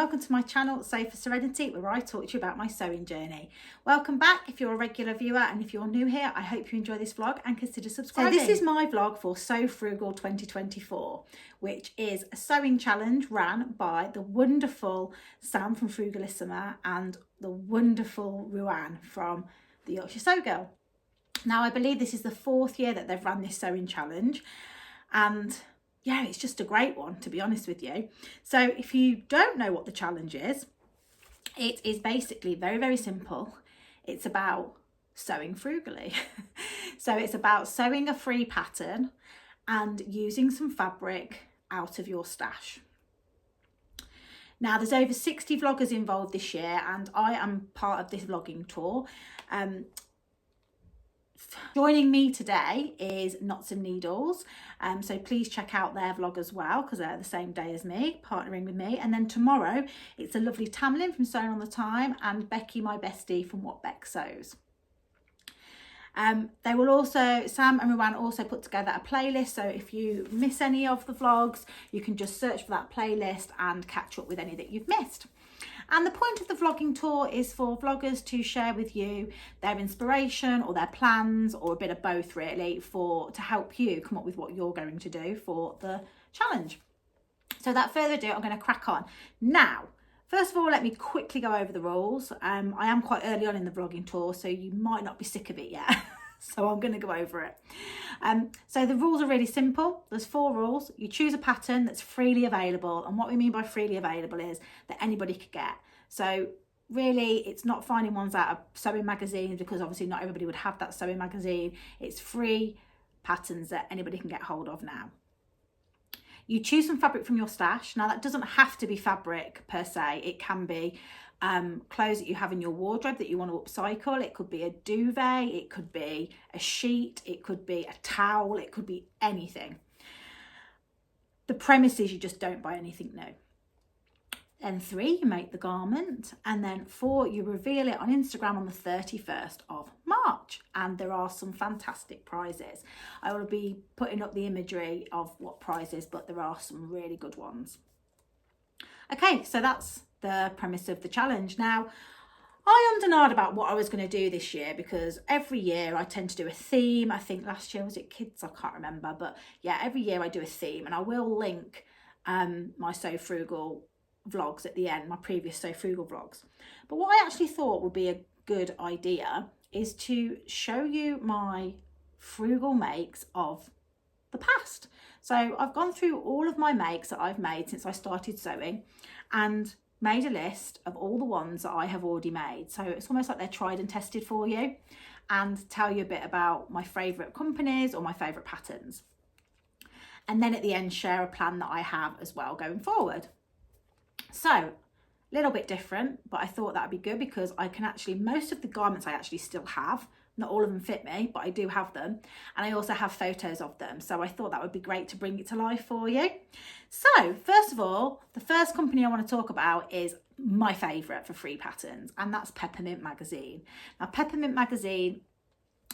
welcome to my channel Sew for Serenity, where I talk to you about my sewing journey. Welcome back if you're a regular viewer, and if you're new here, I hope you enjoy this vlog and consider subscribing. So this is my vlog for Sew Frugal 2024, which is a sewing challenge ran by the wonderful Sam from Frugalissima and the wonderful Ruan from the Yorkshire Sew Girl. Now, I believe this is the 4th year that they've run this sewing challenge, and yeah, it's just a great one, to be honest with you. So if you don't know what the challenge is, it is basically very, very simple. It's about sewing frugally. So it's about sewing a free pattern and using some fabric out of your stash. Now, there's over 60 vloggers involved this year, and I am part of this vlogging tour. Joining me today is Knots and Needles, so please check out their vlog as well, because they're the same day as me, partnering with me. And then tomorrow it's a lovely Tamlin from Sewing on the Time and Becky, my bestie, from What Beck Sews. They will also, Sam and Ruan also put together a playlist, so if you miss any of the vlogs, you can just search for that playlist and catch up with any that you've missed. And the point of the vlogging tour is for vloggers to share with you their inspiration or their plans, or a bit of both really, to help you come up with what you're going to do for the challenge. So without further ado, I'm going to crack on. Now, first of all, let me quickly go over the rules. I am quite early on in the vlogging tour, so you might not be sick of it yet. So I'm going to go over it. So the rules are really simple. There's 4 rules. You choose a pattern that's freely available. And what we mean by freely available is that anybody could get. So really, it's not finding ones out of sewing magazines, because obviously not everybody would have that sewing magazine. It's free patterns that anybody can get hold of now. You choose some fabric from your stash. Now, that doesn't have to be fabric per se. It can be clothes that you have in your wardrobe that you want to upcycle. It could be a duvet, it could be a sheet, it could be a towel, it could be anything. The premise is you just don't buy anything new. Then 3, you make the garment, and then 4, you reveal it on Instagram on the 31st of March, and there are some fantastic prizes. I will be putting up the imagery of what prizes, but there are some really good ones. Okay, so that's the premise of the challenge. Now, I ummed and ahed about what I was going to do this year, because every year I tend to do a theme. I think last year was it kids, I can't remember, but yeah, every year I do a theme, and I will link my Sew Frugal vlogs at the end, my previous Sew Frugal vlogs. But what I actually thought would be a good idea is to show you my frugal makes of the past. So I've gone through all of my makes that I've made since I started sewing, and made a list of all the ones that I have already made. So it's almost like they're tried and tested for you, and tell you a bit about my favourite companies or my favourite patterns. And then at the end, share a plan that I have as well going forward. So a little bit different, but I thought that would be good, because I can actually, most of the garments I actually still have. Not all of them fit me, but I do have them. And I also have photos of them. So I thought that would be great to bring it to life for you. So first of all, the first company I want to talk about is my favourite for free patterns, and that's Peppermint Magazine. Now, Peppermint Magazine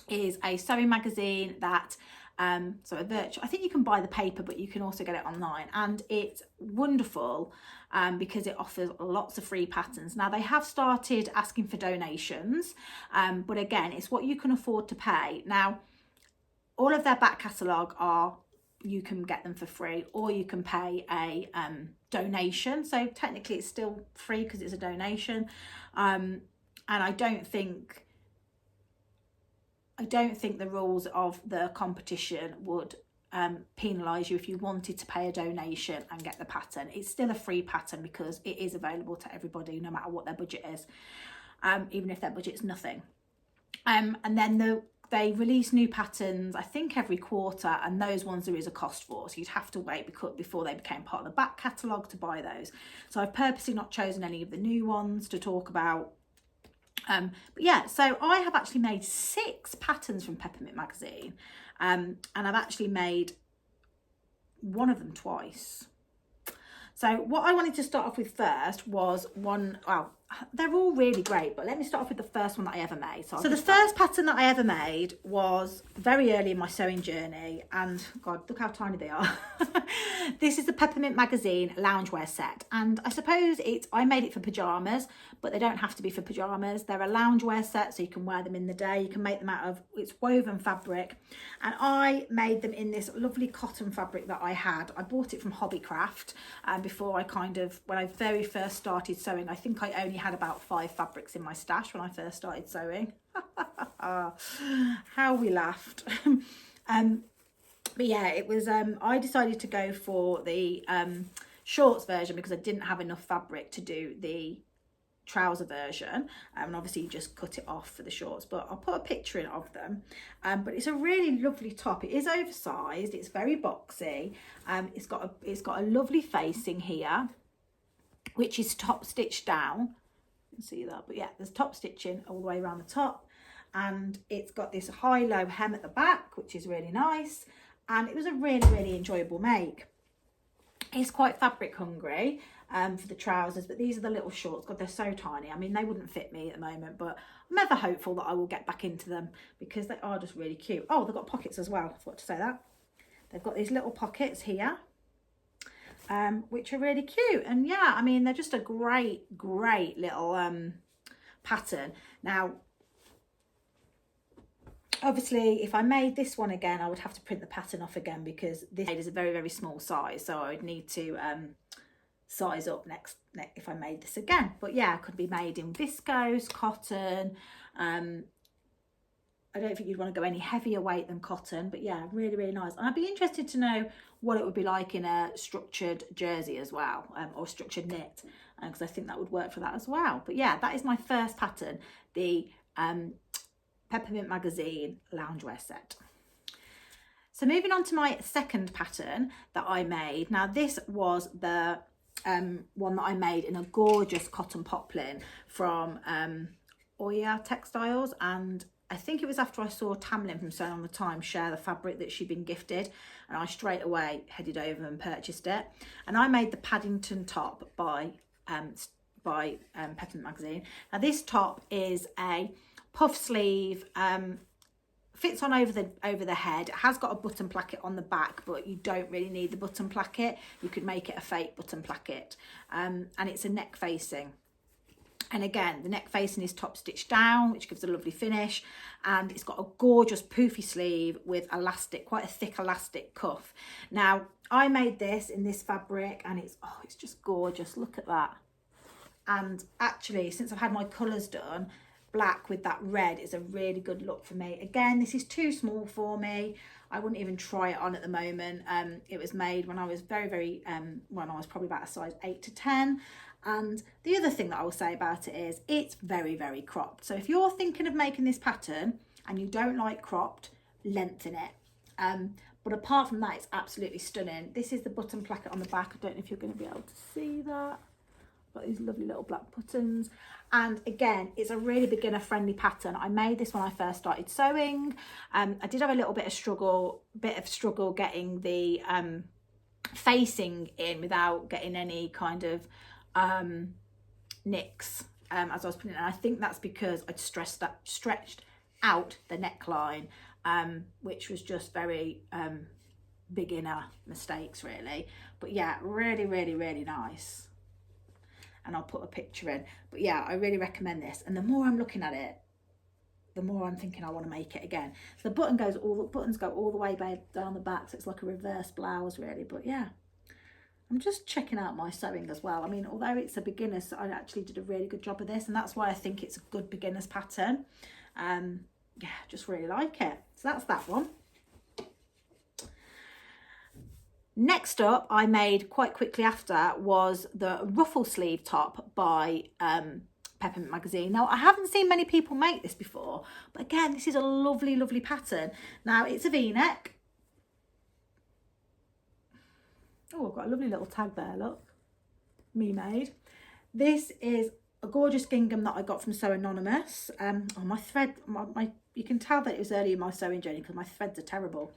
is a sewing magazine that, I think you can buy the paper, but you can also get it online, and it's wonderful because it offers lots of free patterns. Now, they have started asking for donations, but again, it's what you can afford to pay. Now, all of their back catalogue you can get them for free, or you can pay a donation. So technically it's still free because it's a donation, and I don't think the rules of the competition would penalise you if you wanted to pay a donation and get the pattern. It's still a free pattern because it is available to everybody, no matter what their budget is, even if their budget's nothing. And then they release new patterns, I think every quarter, and those ones there is a cost for, so you'd have to wait before they became part of the back catalogue to buy those. So I've purposely not chosen any of the new ones to talk about. But yeah, so I have actually made 6 patterns from Peppermint Magazine, and I've actually made one of them twice. So what I wanted to start off with first was they're all really great, but let me start off with the first one that I ever made. So the first pattern that I ever made was very early in my sewing journey, and God, look how tiny they are. This is the Peppermint Magazine loungewear set, and I suppose I made it for pajamas, but they don't have to be for pajamas. They're a loungewear set, so you can wear them in the day. You can make them out of, it's woven fabric, and I made them in this lovely cotton fabric that I had. I bought it from Hobbycraft, and before when I very first started sewing, I think I only had about 5 fabrics in my stash when I first started sewing. How we laughed. But yeah, it was I decided to go for the shorts version because I didn't have enough fabric to do the trouser version, and obviously you just cut it off for the shorts, but I'll put a picture in of them. But it's a really lovely top. It is oversized, it's very boxy. It's got a lovely facing here, which is top stitched down. You can see that, but yeah, there's top stitching all the way around the top, and it's got this high-low hem at the back, which is really nice, and it was a really enjoyable make. It's quite fabric hungry for the trousers, but these are the little shorts. God, they're so tiny. I mean, they wouldn't fit me at the moment, but I'm ever hopeful that I will get back into them because they are just really cute. Oh, they've got pockets as well. I forgot to say that. They've got these little pockets here, which are really cute. And yeah, I mean, they're just a great little pattern. Now, obviously, if I made this one again, I would have to print the pattern off again because this is a very small size. So I would need to size up next if I made this again. But yeah, it could be made in viscose, cotton. I don't think you'd want to go any heavier weight than cotton, but yeah, really nice. And I'd be interested to know what it would be like in a structured jersey as well, or structured knit, because I think that would work for that as well. But yeah, that is my first pattern, the Peppermint Magazine loungewear set. So moving on to my second pattern that I made. Now this was the one that I made in a gorgeous cotton poplin from Oya Textiles, and I think it was after I saw Tamlin from Sewing on the Time share the fabric that she'd been gifted, and I straight away headed over and purchased it. And I made the Paddington top by Peppermint Magazine. Now this top is a puff sleeve, fits on over the head. It has got a button placket on the back, but you don't really need the button placket. You could make it a fake button placket, and it's a neck facing. And again, the neck facing is top stitched down, which gives a lovely finish. And it's got a gorgeous poofy sleeve with elastic, quite a thick elastic cuff. Now, I made this in this fabric, and it's just gorgeous. Look at that. And actually, since I've had my colours done, black with that red is a really good look for me. Again, this is too small for me. I wouldn't even try it on at the moment. It was made when I was when I was probably about a size 8 to 10. And the other thing that I will say about it is it's very cropped. So if you're thinking of making this pattern and you don't like cropped, lengthen it. But apart from that, it's absolutely stunning. This is the button placket on the back. I don't know if you're going to be able to see that. Got these lovely little black buttons, and again, it's a really beginner friendly pattern. I made this when I first started sewing. I did have a little bit of struggle getting the facing in without getting any kind of nicks as I was putting it in. I think that's because I'd stretched out the neckline, which was just very beginner mistakes really. But yeah, really nice. And I'll put a picture in. But yeah, I really recommend this. And the more I'm looking at it, the more I'm thinking I want to make it again. So the buttons go all the way down the back, so it's like a reverse blouse really. But yeah, I'm just checking out my sewing as well. I mean, although it's a beginner's, I actually did a really good job of this, and that's why I think it's a good beginner's pattern. Yeah, just really like it. So that's that one. Next up, I made quite quickly after was the Ruffle Sleeve top by Peppermint Magazine. Now, I haven't seen many people make this before, but again, this is a lovely pattern. Now, it's a V-neck. Oh, I've got a lovely little tag there, look. Me made. This is a gorgeous gingham that I got from Sew Anonymous. My thread, you can tell that it was early in my sewing journey because my threads are terrible.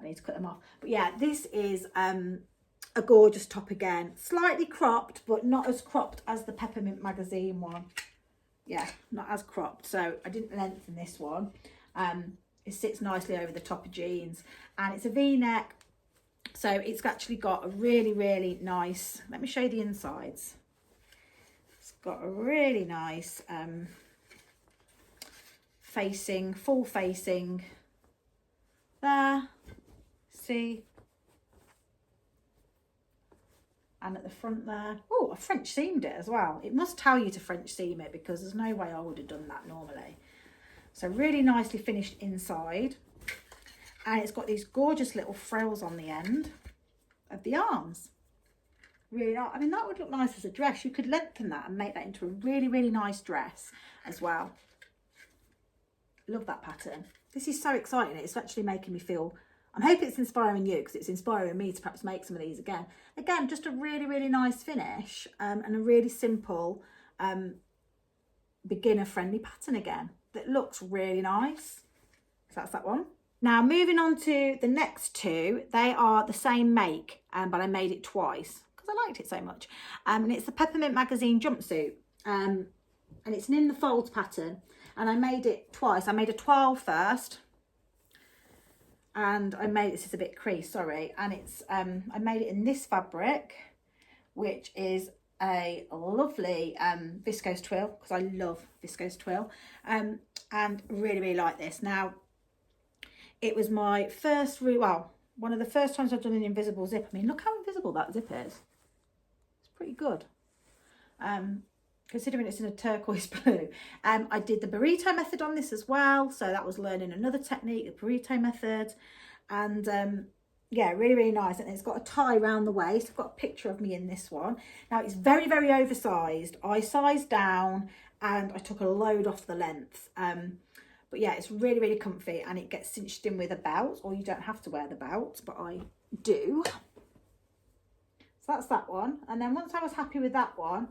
I need to cut them off. But yeah, this is a gorgeous top again, slightly cropped, but not as cropped as the Peppermint Magazine one. Yeah, not as cropped, so I didn't lengthen this one. It sits nicely over the top of jeans, and it's a v-neck, so it's actually got a really nice, let me show you the insides. It's got a really nice facing, full facing there, see, and at the front there, oh, I French seamed it as well. It must tell you to French seam it, because there's no way I would have done that normally. So really nicely finished inside, and it's got these gorgeous little frills on the end of the arms. Really, I mean, that would look nice as a dress. You could lengthen that and make that into a really nice dress as well. Love that pattern. This is so exciting. It's actually making me feel, I'm hoping it's inspiring you, because it's inspiring me to perhaps make some of these again. Again, just a really nice finish, and a really simple beginner friendly pattern again that looks really nice. So that's that one. Now moving on to the next two, they are the same make, but I made it twice because I liked it so much. And it's the Peppermint Magazine jumpsuit, and it's an in the folds pattern, and I made it twice. I made a 12 first, and I made, this is a bit creased, sorry, and it's I made it in this fabric, which is a lovely viscose twill, because I love viscose twill, and really like this. Now it was my first, well, one of the first times I've done an invisible zip. I mean, look how invisible that zip is. It's pretty good, considering it's in a turquoise blue. I did the burrito method on this as well, so that was learning another technique, the burrito method, and yeah, really nice. And it's got a tie around the waist. I've got a picture of me in this one. Now it's very oversized. I sized down and I took a load off the length, but yeah, it's really comfy, and it gets cinched in with a belt, or you don't have to wear the belt, but I do. So that's that one. And then once I was happy with that one,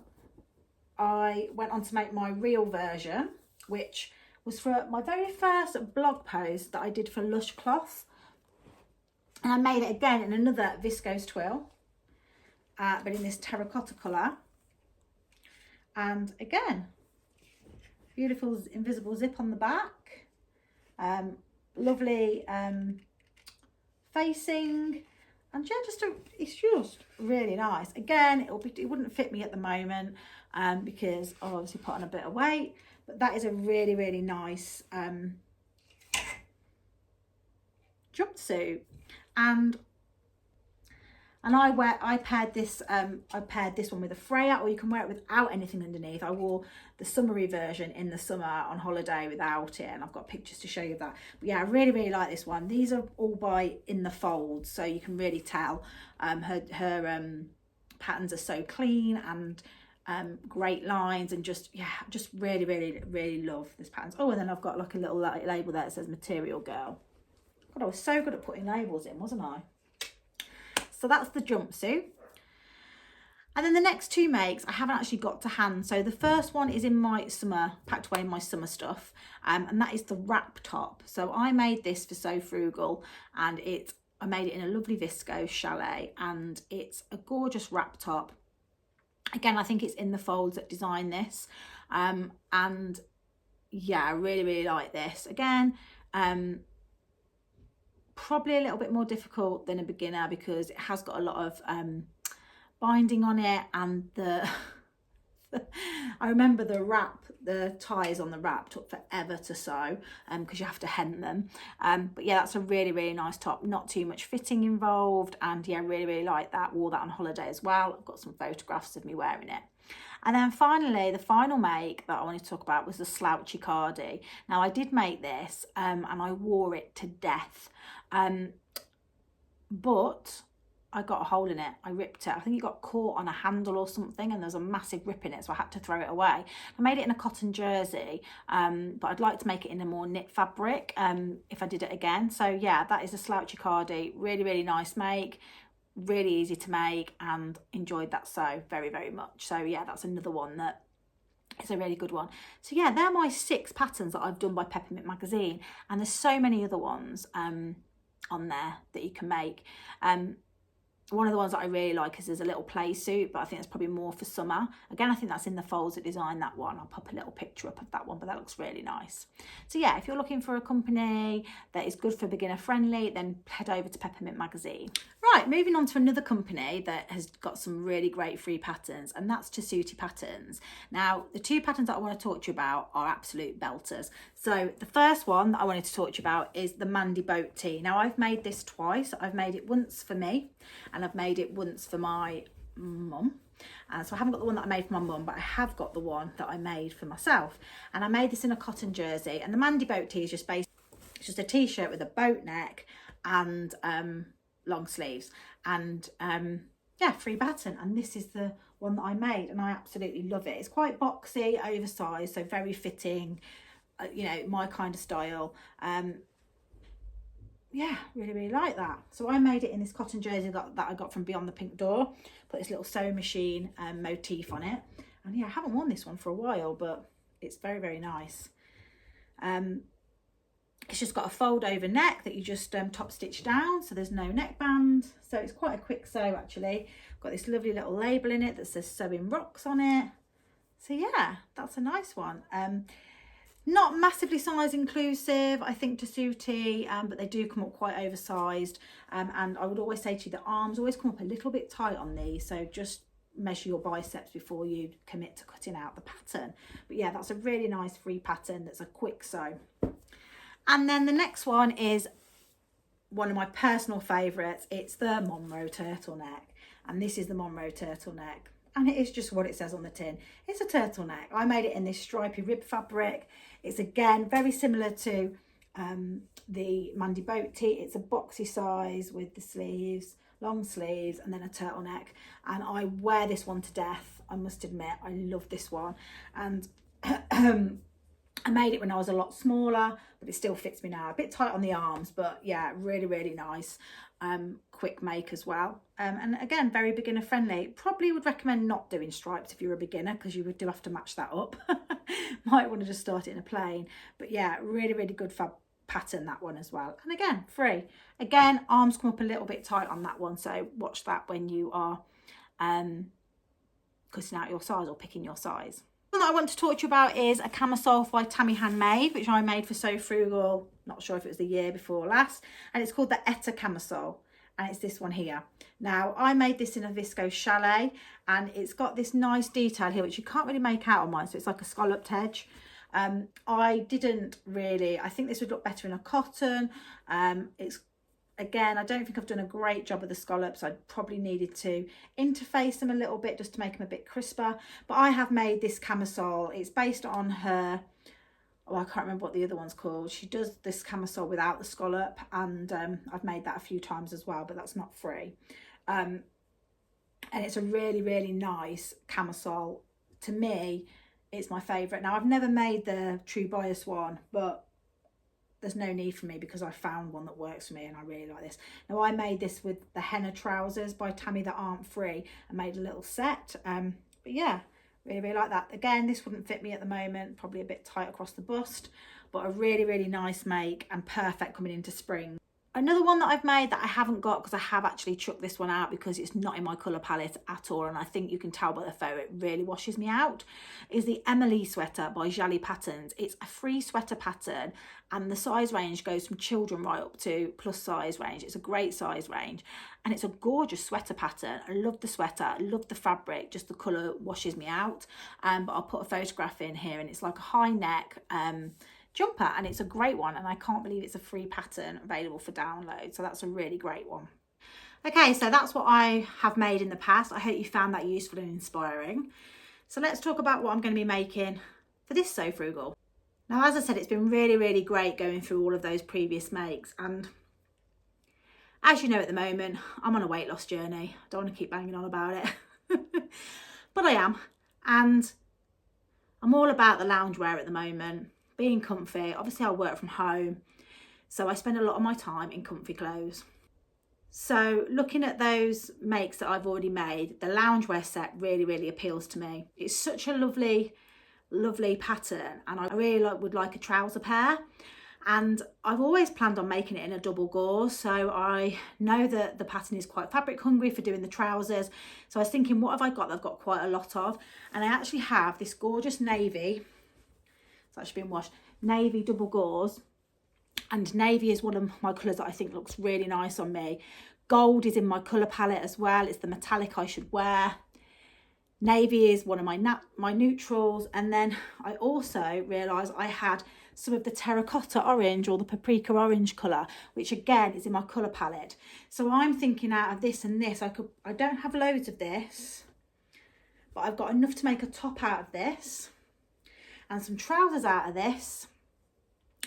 I went on to make my real version, which was for my very first blog post that I did for Lush Cloth. And I made it again in another viscose twill, but in this terracotta colour. And again, beautiful invisible zip on the back. Lovely facing, and yeah, it's just really nice. Again, it wouldn't fit me at the moment, because I've obviously put on a bit of weight, but that is a really nice jumpsuit. And I paired this one with a Freya, or you can wear it without anything underneath. I wore the summery version in the summer on holiday without it, and I've got pictures to show you of that. But yeah, I really like this one. These are all by In the Folds, so you can really tell her patterns are so clean, and great lines, and just really love this pattern. Oh, and then I've got like a little label there that says Material Girl. God, I was so good at putting labels in, wasn't I? So that's the jumpsuit. And then the next two makes I haven't actually got to hand. So the first one is in my summer, packed away in my summer stuff, and that is the wrap top. So I made this for So Frugal, and I made it in a lovely viscose chalet, and it's a gorgeous wrap top. Again, I think it's In the Folds that designed this, and yeah, I really like this. Again, probably a little bit more difficult than a beginner, because it has got a lot of binding on it, and I remember the ties on the wrap took forever to sew, because you have to hem them, but yeah, that's a really nice top, not too much fitting involved, and yeah, really like that. Wore that on holiday as well. I've got some photographs of me wearing it. And then finally, the final make that I wanted to talk about was the slouchy cardi. Now I did make this, and I wore it to death, but I got a hole in it. I ripped it. I think it got caught on a handle or something, and there's a massive rip in it, so I had to throw it away. I made it in a cotton jersey, but I'd like to make it in a more knit fabric if I did it again. So yeah, that is a slouchy cardi. Really nice make, really easy to make, and enjoyed that so very much. So yeah, that's another one that is a really good one. So yeah, they're my 6 patterns that I've done by Peppermint Magazine, and there's so many other ones on there that you can make. One of the ones that I really like is there's a little play suit, but I think it's probably more for summer. Again, I think that's in the folds that designed that one. I'll pop a little picture up of that one, but that looks really nice. So yeah, if you're looking for a company that is good for beginner friendly, then head over to Peppermint Magazine. Right, moving on to another company that has got some really great free patterns, and that's Jumpsuit Patterns. Now, the two patterns that I want to talk to you about are absolute belters. So the first one that I wanted to talk to you about is the Mandy Boat Tee. Now, I've made this twice. I've made it once for me, and I've made it once for my mum. So I haven't got the one that I made for my mum, but I have got the one that I made for myself. And I made this in a cotton jersey. And the Mandy Boat Tee is just it's just a t-shirt with a boat neck and long sleeves. And yeah, free pattern. And this is the one that I made, and I absolutely love it. It's quite boxy, oversized, so very fitting, you know, my kind of style. Yeah, really like that. So I made it in this cotton jersey that I got from Beyond the Pink Door. Put this little sewing machine motif on it, and yeah, I haven't worn this one for a while, but it's very nice. It's just got a fold over neck that you just top stitch down, so there's no neckband, so it's quite a quick sew actually. Got this lovely little label in it that says Sewing Rocks on it. So yeah, that's a nice one. Not massively size inclusive, I think, to Jumpsuit, but they do come up quite oversized. And I would always say to you, the arms always come up a little bit tight on these, so just measure your biceps before you commit to cutting out the pattern. But yeah, that's a really nice free pattern that's a quick sew. And then the next one is one of my personal favourites. It's the Monro Turtleneck, and this is the Monro Turtleneck. And it is just what it says on the tin. It's a turtleneck. I made it in this stripy rib fabric. It's again very similar to the Mandy Boat Tee. It's a boxy size with the sleeves, long sleeves, and then a turtleneck. And I wear this one to death, I must admit. I love this one. And I made it when I was a lot smaller, but it still fits me now. A bit tight on the arms, but yeah, really nice. Quick make as well. And again, very beginner friendly. Probably would recommend not doing stripes if you're a beginner, because you do have to match that up. Might want to just start it in a plain. But yeah, really good pattern, that one as well. And again, free. Again, arms come up a little bit tight on that one, so watch that when you are cutting out your size or picking your size. One that I want to talk to you about is a camisole by Tammy Handmade, which I made for So Frugal, not sure if it was the year before last, and it's called the ETA Camisole, and it's this one here. Now, I made this in a viscose chalet, and it's got this nice detail here, which you can't really make out on mine, so it's like a scalloped edge. I think this would look better in a cotton. Again, I don't think I've done a great job of the scallops. I probably needed to interface them a little bit just to make them a bit crisper. But I have made this camisole. It's based on her, I can't remember what the other one's called. She does this camisole without the scallop, and I've made that a few times as well, but that's not free. And it's a really nice camisole. To me, it's my favourite. Now, I've never made the True Bias one, but there's no need for me because I found one that works for me and I really like this. Now, I made this with the henna trousers by Tammy that aren't free and made a little set. But yeah, really like that. Again, this wouldn't fit me at the moment, probably a bit tight across the bust, but a really nice make and perfect coming into spring. Another one that I've made that I haven't got, because I have actually chucked this one out because it's not in my colour palette at all, and I think you can tell by the photo it really washes me out, is the Emilie sweater by Jalie Patterns. It's a free sweater pattern, and the size range goes from children right up to plus size range. It's a great size range, and it's a gorgeous sweater pattern. I love the sweater, I love the fabric, just the colour washes me out. But I'll put a photograph in here, and it's like a high neck jumper, and it's a great one, and I can't believe it's a free pattern available for download, so that's a really great one. Okay, so that's what I have made in the past. I hope you found that useful and inspiring. So let's talk about what I'm going to be making for this So Frugal. Now, as I said, it's been really great going through all of those previous makes, and as you know, at the moment I'm on a weight loss journey. I don't want to keep banging on about it but I am, and I'm all about the loungewear at the moment, being comfy. Obviously I work from home, so I spend a lot of my time in comfy clothes. So looking at those makes that I've already made, the loungewear set really appeals to me. It's such a lovely pattern, and I really would like a trouser pair. And I've always planned on making it in a double gauze, so I know that the pattern is quite fabric hungry for doing the trousers. So I was thinking, what have I got that I've got quite a lot of? And I actually have this gorgeous navy, it's actually been washed, navy double gauze. And navy is one of my colours that I think looks really nice on me. Gold is in my colour palette as well. It's the metallic I should wear. Navy is one of my neutrals. And then I also realised I had some of the terracotta orange or the paprika orange colour, which again is in my colour palette. So I'm thinking out of this and this, I don't have loads of this, but I've got enough to make a top out of this and some trousers out of this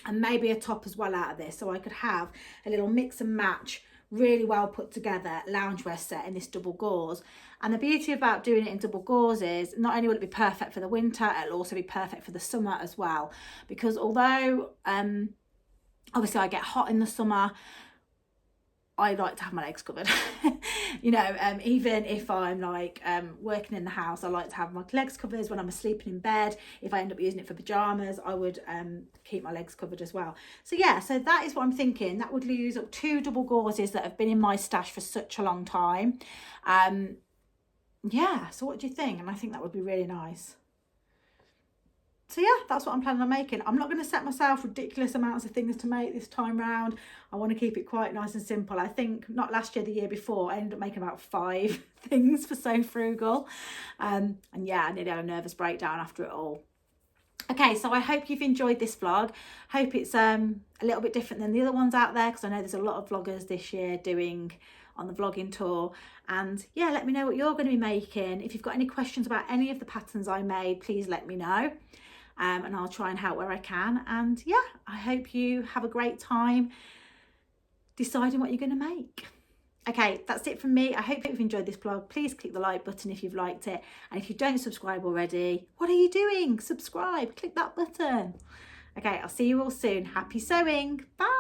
and maybe a top as well out of this. So I could have a little mix and match, really well put together loungewear set in this double gauze. And the beauty about doing it in double gauze is not only will it be perfect for the winter, it'll also be perfect for the summer as well. Because although obviously I get hot in the summer, I like to have my legs covered. You know, even if I'm like working in the house, I like to have my legs covered. When I'm sleeping in bed, if I end up using it for pajamas, I would keep my legs covered as well. So yeah, so that is what I'm thinking. That would use up 2 double gauzes that have been in my stash for such a long time. Yeah, so what do you think? And I think that would be really nice. So yeah, that's what I'm planning on making. I'm not going to set myself ridiculous amounts of things to make this time round. I want to keep it quite nice and simple. I think not last year, the year before, I ended up making about 5 things for So Frugal. And yeah, I nearly had a nervous breakdown after it all. Okay, so I hope you've enjoyed this vlog. Hope it's a little bit different than the other ones out there, because I know there's a lot of vloggers this year doing on the vlogging tour. And yeah, let me know what you're going to be making. If you've got any questions about any of the patterns I made, please let me know. And I'll try and help where I can. And yeah, I hope you have a great time deciding what you're going to make. Okay, that's it from me. I hope you've enjoyed this vlog. Please click the like button if you've liked it. And if you don't subscribe already, what are you doing? Subscribe, click that button. Okay, I'll see you all soon. Happy sewing. Bye.